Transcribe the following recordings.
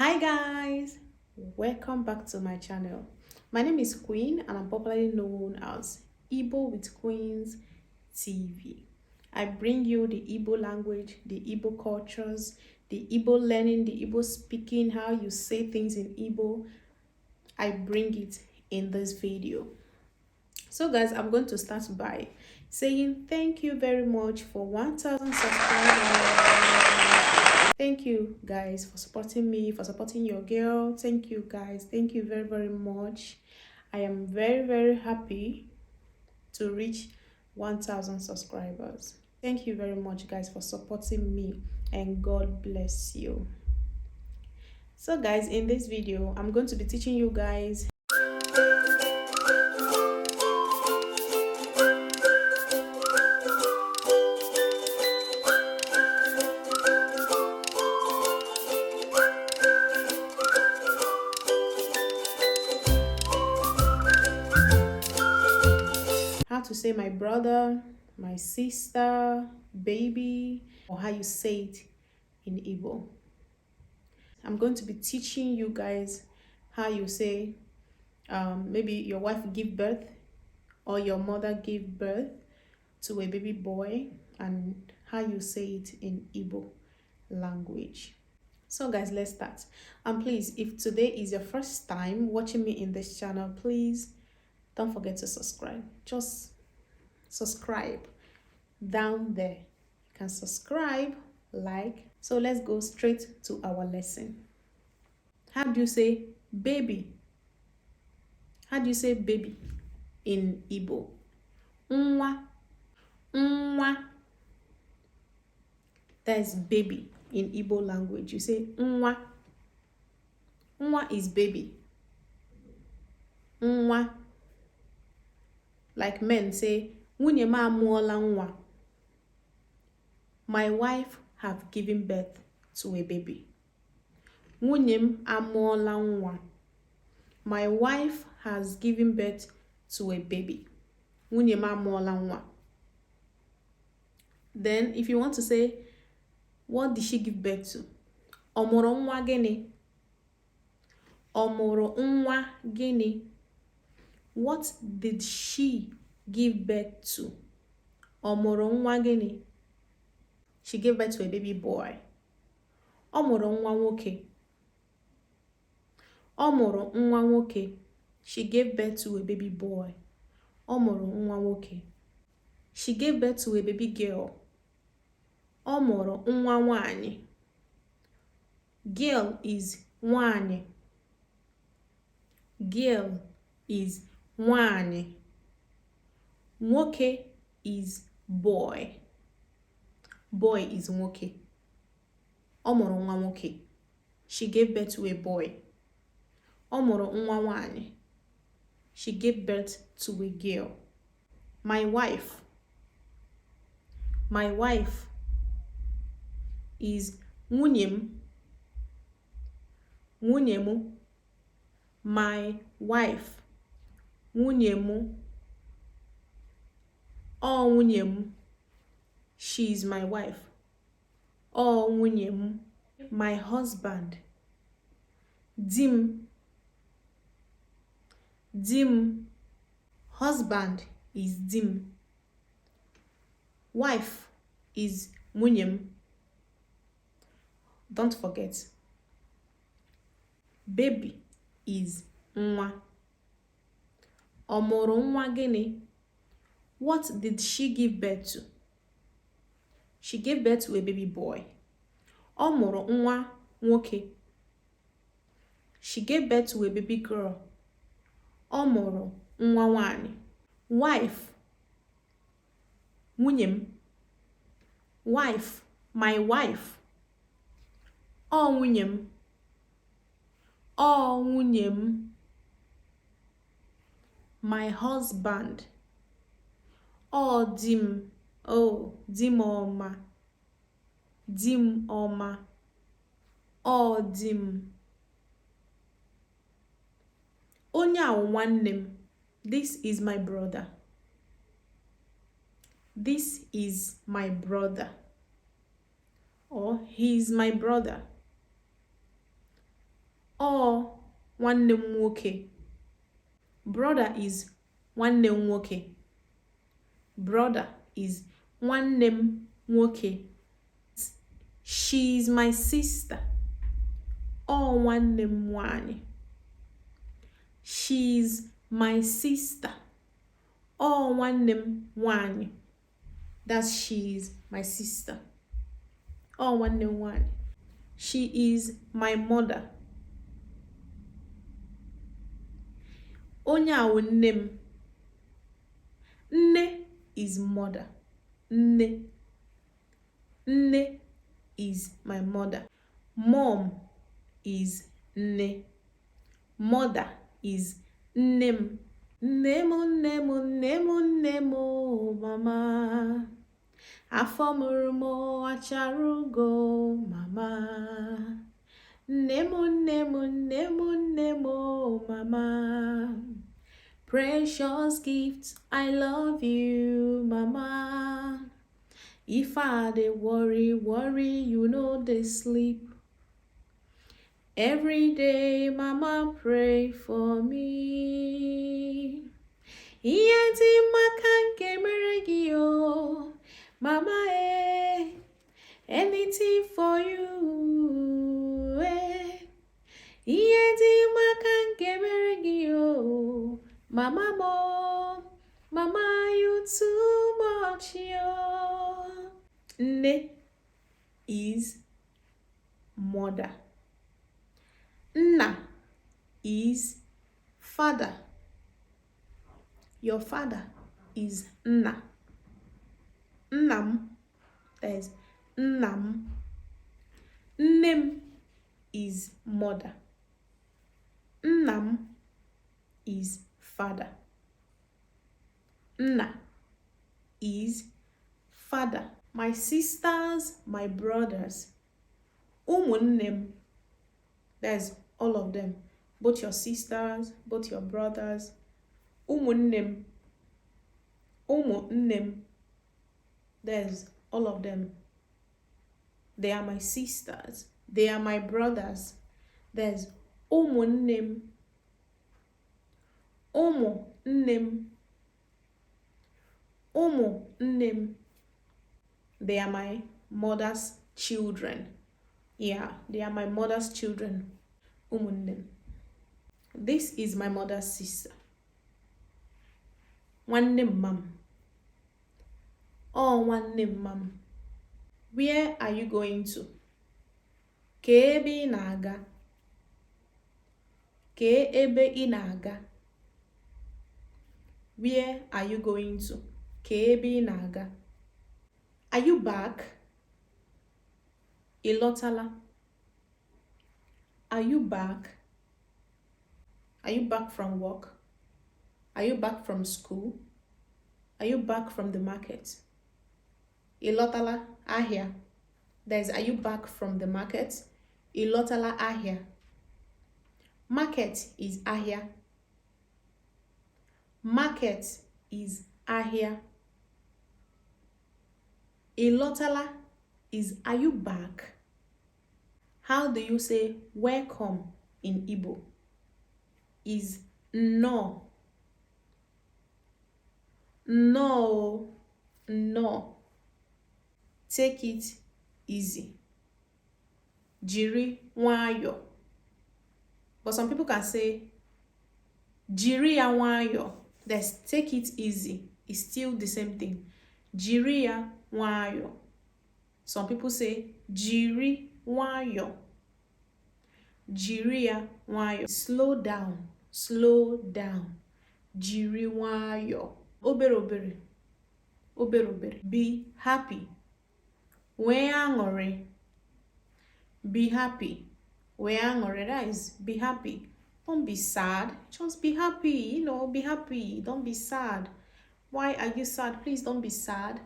Hi guys, welcome back to my channel. My name is Queen and I'm popularly known as Igbo with Queens TV. I bring you the Igbo language, the Igbo cultures, the Igbo learning, the Igbo speaking, how you say things in Igbo. I bring it in this video. So guys, I'm going to start by saying thank you very much for 1,000 subscribers. Thank you guys for supporting me, for supporting your girl. Thank you guys. Thank you very much. I am very happy to reach 1,000 subscribers. Thank you very much guys for supporting me and God bless you. So guys, in this video, I'm going to be teaching you guys how to say my brother, my sister, baby, or how you say it in Igbo. I'm going to be teaching you guys how you say maybe your wife give birth or your mother gave birth to a baby boy and how you say it in Igbo language. So guys, let's start. And please, if today is your first time watching me in this channel, please don't forget to subscribe. Just subscribe down there. You can subscribe, like. So let's go straight to our lesson. How do you say baby? How do you say baby in Igbo? Nwa. Nwa. That is baby in Igbo language. You say nwa. Nwa is baby. Nwa. Like men say, nwunye m amụọla nwa. My wife have given birth to a baby. Nwunye m amụọla nwa. My wife has given birth to a baby. Nwunye m amụọla nwa. Then if you want to say, what did she give birth to? Ọ mụrụ nwa gịnị? Ọ mụrụ nwa gịnị? What did she give birth to? Ọ mụrụ nwa gịnị? She gave birth to a baby boy. Ọ mụrụ nwa nwoke. Ọ mụrụ nwa nwoke. She gave birth to a baby boy. Ọ mụrụ nwa nwoke. She gave birth to a baby girl. Ọ mụrụ nwa nwanyị. Girl is nwanyị. Girl is nwanyị. Nwoke is boy. Boy is nwoke. Ọ mụrụ nwa nwoke. She gave birth to a boy. Ọ mụrụ nwa nwanyị. She gave birth to a girl. My wife. My wife is nwunye m. Nwunye m. My wife. Nwunye m. Ọ nwunye m. She is my wife. Ọ nwunye m. My husband. Di m. Di m. Husband is di m. Wife is nwunye m. Don't forget. Baby is nwa. Ọ mụrụ nwa gịnị? What did she give birth to? She gave birth to a baby boy. Ọ mụrụ nwa nwoke. She gave birth to a baby girl. Ọ mụrụ nwa nwanyị. Wife. Nwunye m. Wife. My wife. Ọ nwunye m. Ọ nwunye m. My husband. Ọ di m. Oh, di m ọma. Di m ọma. Ọ di m. Onye a nwanne m. This is my brother. This is my brother. Or he is my brother. Or nwanne m nwoke. Brother is nwanne m nwoke. Brother is nwanne m nwoke. She's my sister. Or nwanne m nwanyị. She's my sister. Or nwanne m nwanyị. That's she's my sister. Or nwanne m nwanyị. She is my mother. Onye a wụ nne m. Nne is mother. Nne. Nne is my mother. Mom is nne. Mother is nne m. Nne m, nne m, nne m, nne m, mama. Afọ mụrụ m achara ugo, mama. Nne m, nne m, nne m, nne m, mama. Precious gift, I love you, mama. If I dey worry, you know they sleep. Every day, mama pray for me. Ihe dị maka nke mere gị o, mama anything for you Ihe dị maka nke mere gị o, mama mo, mama you too much yo. Nne is mother. Nna is father. Your father is nna. Nnam, there's nnam. Nnem is mother. Nnam is father. Nna is father. My sisters, my brothers. Ụmụnnem, there's all of them. Both your sisters, both your brothers. Ụmụnnem. Ụmụnnem, there's all of them. They are my sisters. They are my brothers. There's ụmụnnem. Ụmụnnem. Ụmụnnem. They are my mother's children. Yeah, they are my mother's children. Ụmụnnem. This is my mother's sister. Nwanne mam. Oh, nwanne mam. Where are you going to? Ka ebe ị na-aga. Ka ebe ị na-aga. Where are you going to? Ka ebe ị na-aga. Are you back? Ị lọtala. Are you back? Are you back from work? Are you back from school? Are you back from the market? Ị lọtala ahịa. There's are you back from the market? Ị lọtala ahịa. Market is ahịa. Market is ahịa. Ị lọtala is are you back? How do you say welcome in Igbo? Is no. No. No. Take it easy. Jiri nwayọ. But some people can say jiri ya nwayọ. That's take it easy. It's still the same thing. Jiri ya nwayọ. Some people say jiri nwayọ. Jiri ya nwayọ. Slow down. Slow down. Jiri nwayọ. Obere obere. Obere obere. Be happy. Nwee aṅụrị. Be happy. Nwee aṅụrị. That is be happy. Don't be sad. Just be happy. Be happy. Don't be sad. Why are you sad? Please don't be sad.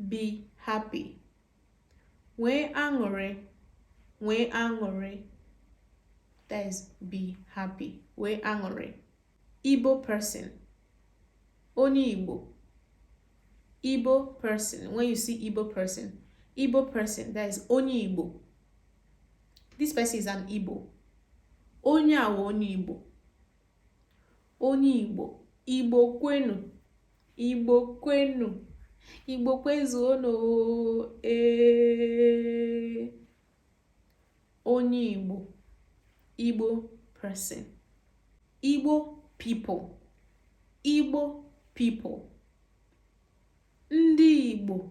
Be happy. Nwee aṅụrị. Nwee aṅụrị. That is be happy. Nwee aṅụrị. Igbo person. Onye Igbo. Igbo person. When you see Igbo person, that is Onye Igbo. This person is an Igbo. Onye a onye Igbo. Onye Igbo. Igbo kwenu. Igbo kwenu. Igbo kwezuonu. Onye Igbo. Igbo person. Igbo people. Igbo people. Ndị Igbo.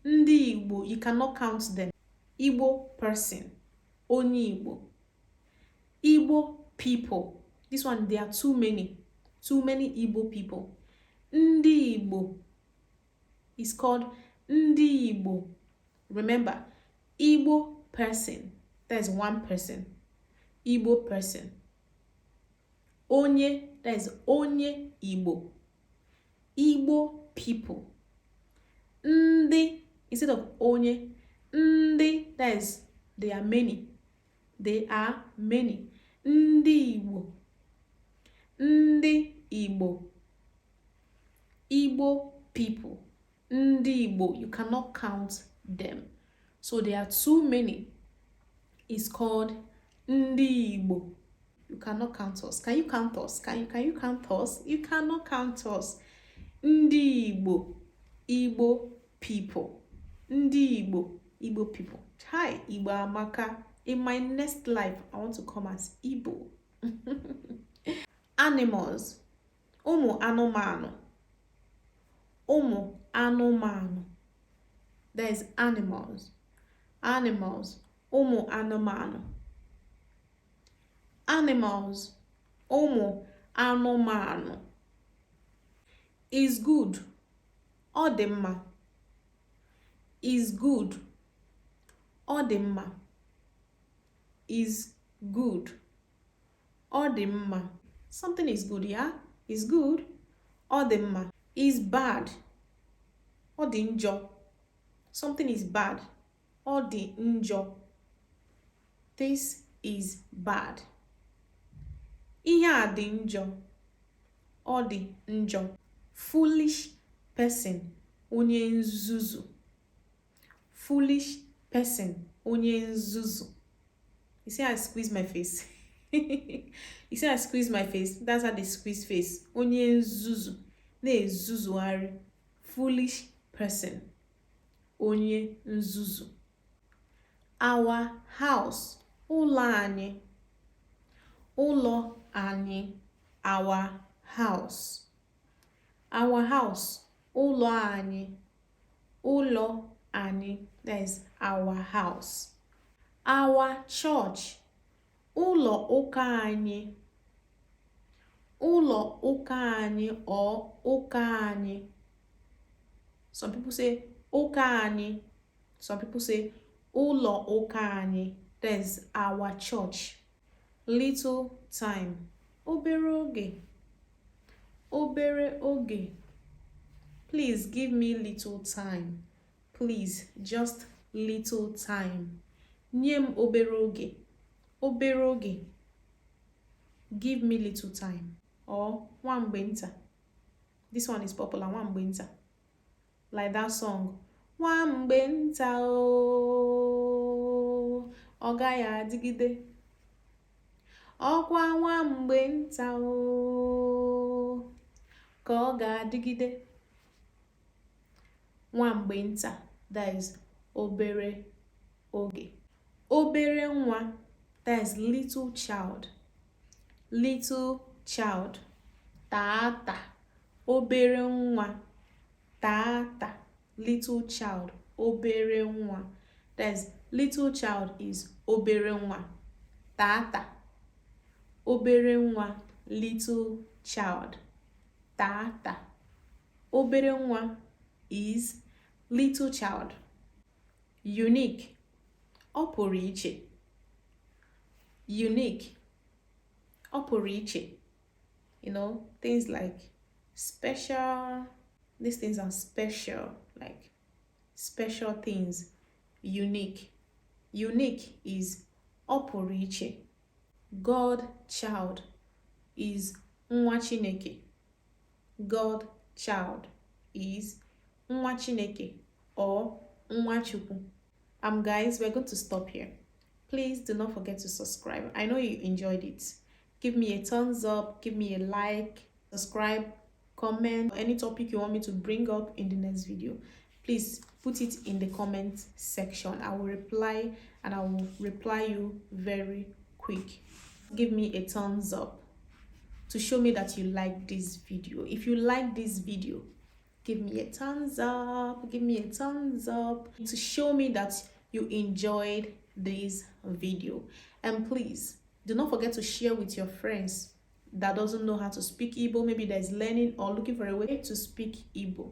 Ndị Igbo, you cannot count them. Igbo person. Onye Igbo. Igbo people. This one, there are too many. Too many Igbo people. Ndị Igbo is called Ndị Igbo. Remember, Igbo person, that is one person. Igbo person. Onye, that is Onye Igbo. Igbo people. Ndị, instead of Onye, Ndị, that is, they are many. They are many. Ndị Igbo. Ndị Igbo. Igbo people. Ndị Igbo, you cannot count them. So there are too many. It's called Ndị Igbo. You cannot count us. Can you count us? Can you count us? You cannot count us. Ndị Igbo. Igbo people. Ndị Igbo. Igbo people. Hi, Igbo amaka. In my next life, I want to come as Igbo. Animals. Ụmụ anụmanụ. Ụmụ anụmanụ. There is animals. Animals. Ụmụ anụmanụ. Animals. Ụmụ anụmanụ. Is good. Ọ dị mma. Is good. Ọ dị mma. Is good. Ọ dị mma. Something is good, yeah? Is good. Ọ dị mma. Is bad. Ọ dị njọ. Something is bad. Ọ dị njọ. This is bad. Ihe a dị njọ. Ọ dị njọ. Foolish person. Onye nzuzu. Foolish person. Onye nzuzu. You see how I squeeze my face? You see how I squeeze my face? That's how they squeeze face. Onye nzuzu. Na-ezuzugharị. Foolish person. Onye nzuzu. Our house. Ụlọ anyị. Ụlọ anyị. Our house. Our house. Ụlọ anyị. Ụlọ anyị. That is our house. Our church. Ụlọ ụka anyị. Ụlọ ụka anyị or ụka anyị. Some people say ụka anyị. Some people say ụlọ ụka anyị. That is our church. Little time. Obere oge. Obere oge. Please give me little time. Please, just little time. Nye m obere oge. Obere oge. Give me little time. Or nwamgbe nta. This one is popular. Nwamgbe nta. Like that song. Nwamgbe nta o. Ọ gaghị adịgide. Ọkwa nwamgbe nta o. Ka ọ ga-adịgide. Nwamgbe nta. That is obere oge. Obere nwa. That is little child. Little child. Tata. Obere nwa. Tata. Little child. Obere nwa. That is little child is obere nwa. Tata. Obere nwa. Little child. Tata. Obere nwa is little child. Unique. Ọ pụrụ iche. Unique. Ọ pụrụ iche. You know, things like special. These things are special. Like special things. Unique. Unique is ọ pụrụ iche. God child is nwa Chineke. God child is nwa Chineke or nwa Chukwu. Guys, we're going to stop here. Please do not forget to subscribe. I know you enjoyed it. Give me a thumbs up, give me a like, subscribe, comment any topic you want me to bring up in the next video. Please put it in the comment section. I will reply, and I will reply you very quick. Give me a thumbs up to show me that you like this video. If you like this video, give me a thumbs up. Give me a thumbs up to show me that you enjoyed this video. And please do not forget to share with your friends that doesn't know how to speak Igbo. Maybe there's learning or looking for a way to speak Igbo.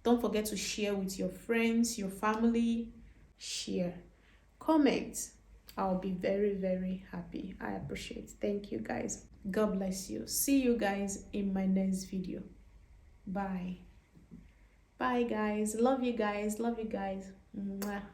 Don't forget to share with your friends, your family. Share, comment. I'll be very, very happy. I appreciate it. Thank you guys. God bless you. See you guys in my next video. Bye. Bye guys. Love you guys. Love you guys. Mwah.